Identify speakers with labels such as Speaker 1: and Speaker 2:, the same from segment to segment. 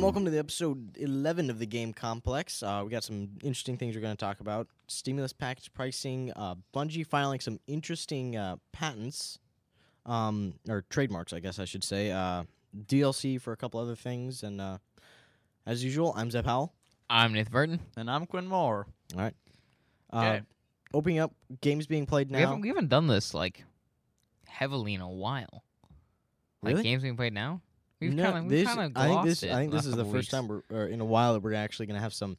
Speaker 1: welcome to the episode 11 of the Game Complex. We got some interesting things we're going to talk about. Stimulus package pricing, Bungie filing some interesting patents, or trademarks, I guess I should say. DLC for a couple other things, and as usual, I'm Zeb Howell.
Speaker 2: I'm Nathan Berton.
Speaker 3: And I'm Quinn Moore.
Speaker 1: All right.
Speaker 3: Okay.
Speaker 1: Opening up, games being played now.
Speaker 2: We haven't done this heavily in a while.
Speaker 1: Really?
Speaker 2: Games being played now? We've
Speaker 1: No,
Speaker 2: kind of
Speaker 1: I think this is the first time we're in a while that we're actually going to have some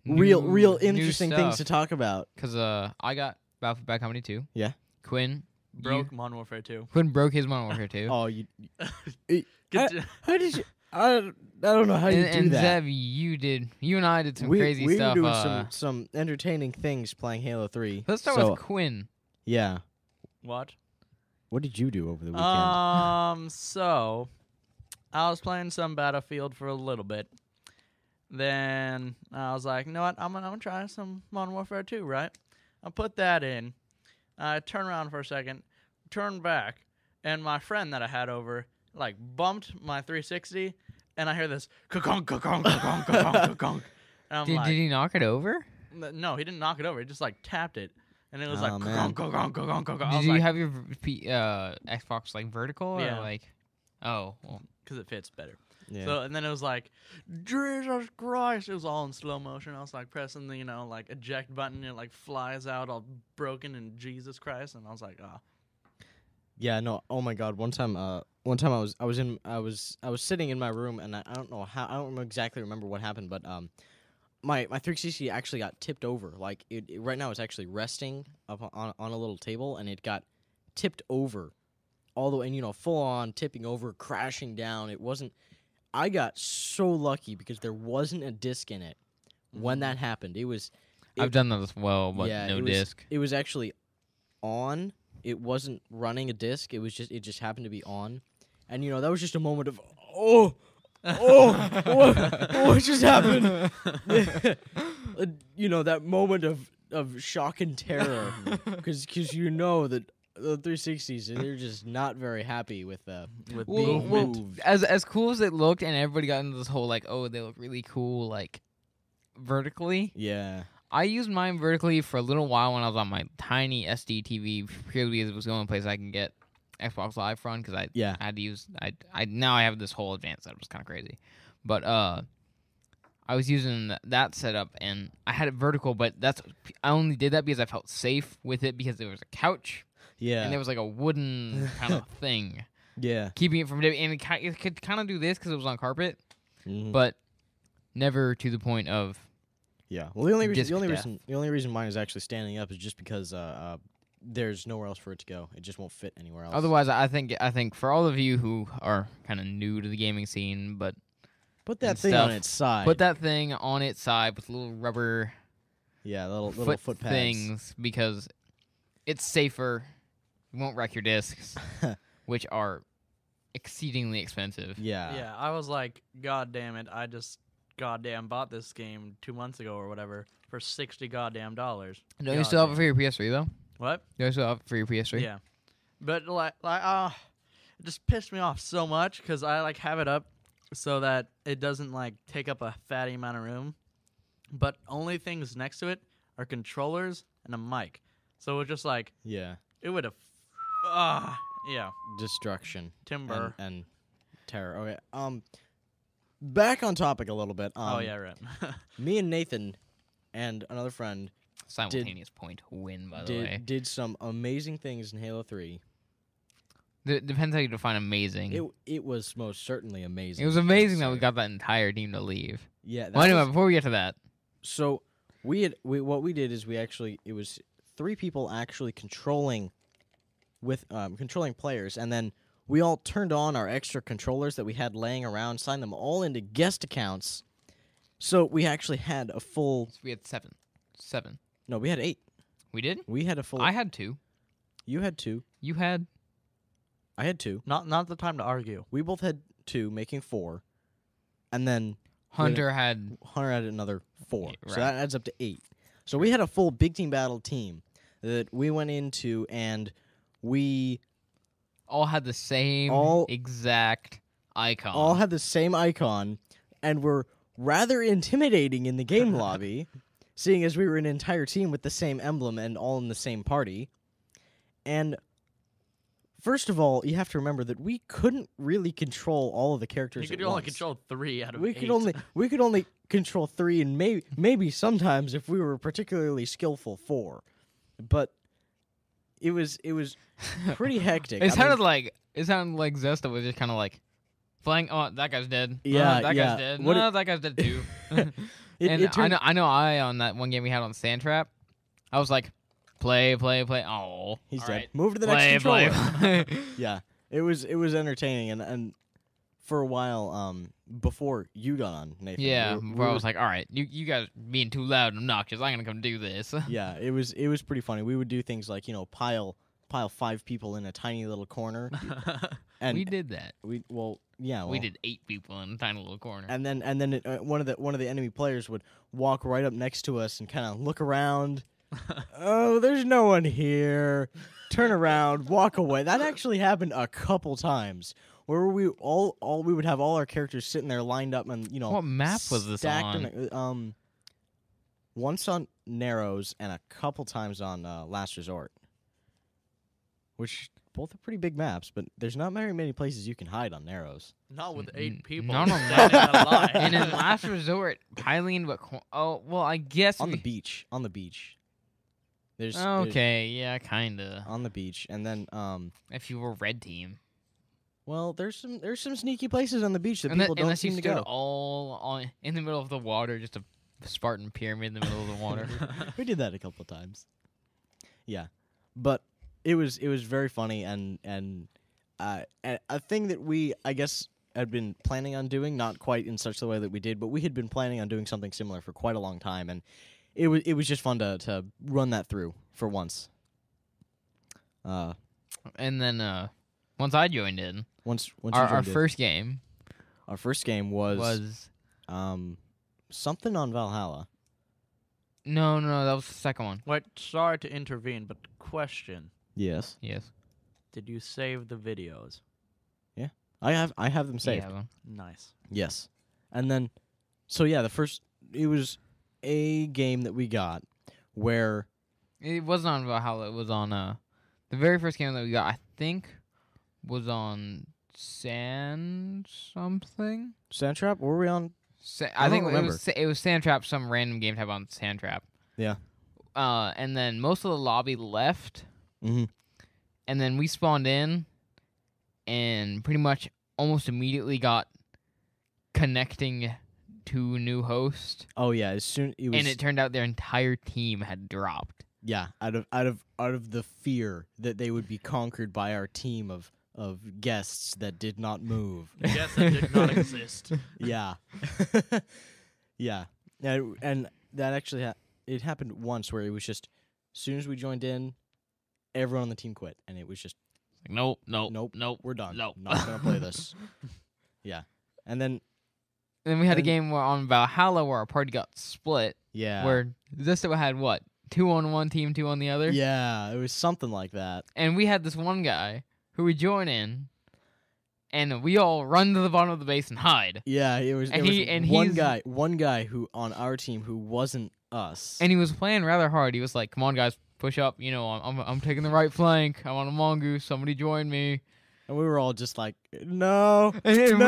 Speaker 1: real interesting things to talk about.
Speaker 2: Because I got Battlefield Bad Company 2.
Speaker 1: Yeah.
Speaker 2: Quinn
Speaker 3: Broke Modern Warfare 2.
Speaker 2: Quinn broke his Modern Warfare 2.
Speaker 1: Oh, you. How did you? I don't know how you do
Speaker 2: and
Speaker 1: that.
Speaker 2: Zeb, you and I did some crazy stuff.
Speaker 1: We were doing some entertaining things playing Halo 3.
Speaker 2: Let's start with Quinn.
Speaker 1: Yeah.
Speaker 3: What?
Speaker 1: What did you do over the weekend?
Speaker 3: So I was playing some Battlefield for a little bit. Then I was like, you know what? I'm gonna try some Modern Warfare 2, right? I'll put that in. I turn around for a second, turn back, and my friend that I had over bumped my 360, and I hear this ka-conk, ka-conk, ka-conk, ka-conk, ka-conk. And I'm
Speaker 2: Did he knock it over?
Speaker 3: No, he didn't knock it over. He just tapped it, and it was
Speaker 1: Oh,
Speaker 3: ka-conk, ka-conk, ka-conk, ka-conk.
Speaker 2: Did you have your Xbox vertical?
Speaker 3: Yeah.
Speaker 2: Or oh, well.
Speaker 3: Because it fits better.
Speaker 1: Yeah.
Speaker 3: So, and then it was Jesus Christ. It was all in slow motion. I was pressing the, eject button, and it flies out all broken, and Jesus Christ. And I was like, ah.
Speaker 1: Yeah, no. Oh my God. One time I was sitting in my room, and I don't exactly remember what happened, but my 360 actually got tipped over. Right now it's actually resting up on a little table, and it got tipped over all the way, and full on tipping over, crashing down. It wasn't. I got so lucky because there wasn't a disc in it when that happened.
Speaker 2: I've done that as well, but
Speaker 1: yeah,
Speaker 2: no disc.
Speaker 1: It was actually on. It wasn't running a disc. It just happened to be on, and that was just a moment of what just happened? That moment of shock and terror, because that the 360s, they're just not very happy with being moved.
Speaker 2: As cool as it looked, and everybody got into this whole they look really cool vertically.
Speaker 1: Yeah.
Speaker 2: I used mine vertically for a little while when I was on my tiny SD TV, purely because it was the only place I can get Xbox Live from, because I had to use now I have this whole advanced setup. It's kind of crazy, but I was using that setup, and I had it vertical, but I only did that because I felt safe with it, because there was a couch.
Speaker 1: Yeah.
Speaker 2: And there was a wooden kind of thing.
Speaker 1: Yeah.
Speaker 2: Keeping it from... And it could kind of do this because it was on carpet,
Speaker 1: Mm-hmm.
Speaker 2: but never to the point of...
Speaker 1: Yeah. Well, the only reason mine is actually standing up is just because there's nowhere else for it to go. It just won't fit anywhere else.
Speaker 2: Otherwise, I think for all of you who are kind of new to the gaming scene, but...
Speaker 1: Put that thing on its side.
Speaker 2: Put that thing on its side with little rubber...
Speaker 1: Yeah, little foot pads.
Speaker 2: Things, because it's safer... You won't wreck your discs, which are exceedingly expensive.
Speaker 1: Yeah.
Speaker 3: Yeah, I was like, God damn it, I just goddamn bought this game 2 months ago or whatever for $60 goddamn.
Speaker 2: Don't you still have it for your PS3, though?
Speaker 3: What?
Speaker 2: Do you still have it for your PS3?
Speaker 3: Yeah. But, it just pissed me off so much, because I, have it up so that it doesn't, take up a fatty amount of room. But only things next to it are controllers and a mic. So it's just
Speaker 1: Yeah.
Speaker 3: It would have... yeah.
Speaker 1: Destruction.
Speaker 3: Timber.
Speaker 1: And terror. Okay. Back on topic a little bit.
Speaker 3: Oh, yeah, right.
Speaker 1: Me and Nathan and another friend...
Speaker 2: Simultaneous point win, by the way.
Speaker 1: Did some amazing things in Halo 3.
Speaker 2: Depends how you define amazing.
Speaker 1: It was most certainly amazing.
Speaker 2: It was amazing that we got that entire team to leave.
Speaker 1: Yeah.
Speaker 2: Well, anyway, before we get to that...
Speaker 1: So, what we did is it was 3 people actually controlling players, and then we all turned on our extra controllers that we had laying around, signed them all into guest accounts. So we actually had a full...
Speaker 2: So we had 7.
Speaker 1: No, we had 8.
Speaker 2: We did?
Speaker 1: We had a full...
Speaker 2: I had 2.
Speaker 1: You had 2.
Speaker 2: You had...
Speaker 1: I had 2.
Speaker 3: Not the time to argue.
Speaker 1: We both had 2, making 4. And then...
Speaker 2: Hunter had
Speaker 1: another 4.
Speaker 2: Right.
Speaker 1: So that adds up to 8. So we had a full big team battle team that we went into, and we...
Speaker 2: all had the same exact icon.
Speaker 1: All had the same icon. and were rather intimidating in the game lobby, seeing as we were an entire team with the same emblem and all in the same party. And first of all, you have to remember that we couldn't really control all of the characters.
Speaker 3: You could only control 3 out of 8.
Speaker 1: We could only control 3, and maybe sometimes if we were particularly skillful 4. But it was pretty hectic.
Speaker 2: It sounded like Zesta was just kind of like flying. Oh, that guy's dead.
Speaker 1: Yeah,
Speaker 2: that guy's dead. No, that guy's dead too. I know. On that one game we had on Sandtrap, I was like, play. Oh,
Speaker 1: he's dead.
Speaker 2: Right.
Speaker 1: Move to the next controller.
Speaker 2: Play.
Speaker 1: Yeah, it was entertaining, and for a while, before you got on, Nathan.
Speaker 2: Yeah, where I was like, all right, you guys being too loud and obnoxious. I'm gonna come do this.
Speaker 1: Yeah, it was pretty funny. We would do things like pile 5 people in a tiny little corner. And
Speaker 2: we did that.
Speaker 1: We did
Speaker 2: 8 people in a tiny little corner.
Speaker 1: And then one of the enemy players would walk right up next to us and kind of look around. Oh, there's no one here. Turn around, walk away. That actually happened a couple times, where we would have all our characters sitting there lined up and
Speaker 2: what map was this
Speaker 1: on? Once on Narrows and a couple times on Last Resort, which both are pretty big maps, but there's not very many places you can hide on Narrows.
Speaker 3: Not with 8 people.
Speaker 2: Not on that. And in Last Resort, piling but I guess
Speaker 1: on the beach. On the beach. There's
Speaker 2: yeah, kinda
Speaker 1: on the beach, and then
Speaker 2: if you were red team.
Speaker 1: Well, there's some sneaky places on the beach that people don't seem to go.
Speaker 2: All in the middle of the water, just a Spartan pyramid in the middle of the water.
Speaker 1: We did that a couple of times. Yeah, but it was very funny, and a thing that we, I guess, had been planning on doing, not quite in such the way that we did, but we had been planning on doing something similar for quite a long time, and it was just fun to run that through for once.
Speaker 2: And then once I joined in,
Speaker 1: our
Speaker 2: first game
Speaker 1: was something on Valhalla.
Speaker 2: No, that was the second one.
Speaker 3: Wait, sorry to intervene, but question.
Speaker 1: Yes.
Speaker 3: Did you save the videos?
Speaker 1: Yeah, I have them saved.
Speaker 3: Nice.
Speaker 1: Yes, and then, so yeah, it was a game that we got where
Speaker 2: it wasn't on Valhalla. It was on the very first game that we got. I think was on something.
Speaker 1: Sandtrap? Were we on?
Speaker 2: I think it was Sandtrap. Some random game type on Sandtrap.
Speaker 1: Yeah.
Speaker 2: And then most of the lobby left.
Speaker 1: Mm-hmm.
Speaker 2: And then we spawned in, and pretty much almost immediately got connecting to a new host.
Speaker 1: Oh yeah, as soon
Speaker 2: and it turned out their entire team had dropped.
Speaker 1: Yeah, out of the fear that they would be conquered by our team of guests that did not move.
Speaker 3: Guests that did not exist.
Speaker 1: Yeah. Yeah. And that actually it happened once where it was just as soon as we joined in, everyone on the team quit, and it was just
Speaker 2: like, nope,
Speaker 1: we're done.
Speaker 2: Nope.
Speaker 1: Not gonna play this. Yeah. And then
Speaker 2: we had a game where on Valhalla where our party got split.
Speaker 1: Yeah.
Speaker 2: Where Zesta had what? 2 on one team, 2 on the other?
Speaker 1: Yeah, it was something like that.
Speaker 2: And we had this one guy who would join in, and we all run to the bottom of the base and hide.
Speaker 1: Yeah, it was one guy who on our team who wasn't us.
Speaker 2: And he was playing rather hard. He was like, "Come on, guys, push up. I'm taking the right flank. I'm on a mongoose. Somebody join me."
Speaker 1: And we were all just like, no.
Speaker 2: And Jeff and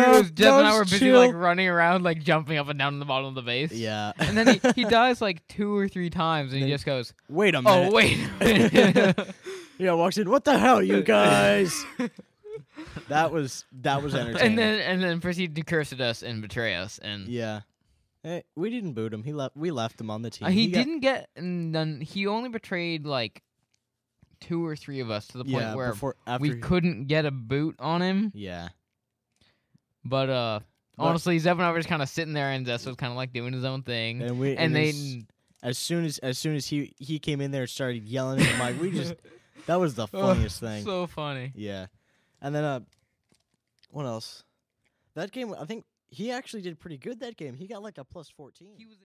Speaker 2: I were busy like running around, like jumping up and down in the bottom of the base.
Speaker 1: Yeah.
Speaker 2: And then he dies like 2 or 3 times, and he just goes,
Speaker 1: "Wait a minute."
Speaker 2: Oh, wait a minute.
Speaker 1: Yeah, walks in. What the hell, you guys? That was entertaining.
Speaker 2: And then proceeded to curse at us and betray us. And
Speaker 1: yeah. Hey, we didn't boot him. We left him on the team.
Speaker 2: He only betrayed like 2 or 3 of us to the point where we couldn't get a boot on him.
Speaker 1: Yeah.
Speaker 2: But honestly, Zeb and I were just kind of sitting there, and Zess was kind of like doing his own thing.
Speaker 1: As soon as he came in there and started yelling at him, like that was the funniest thing.
Speaker 2: So funny.
Speaker 1: Yeah. And then what else? That game, I think he actually did pretty good that game. He got like a +14.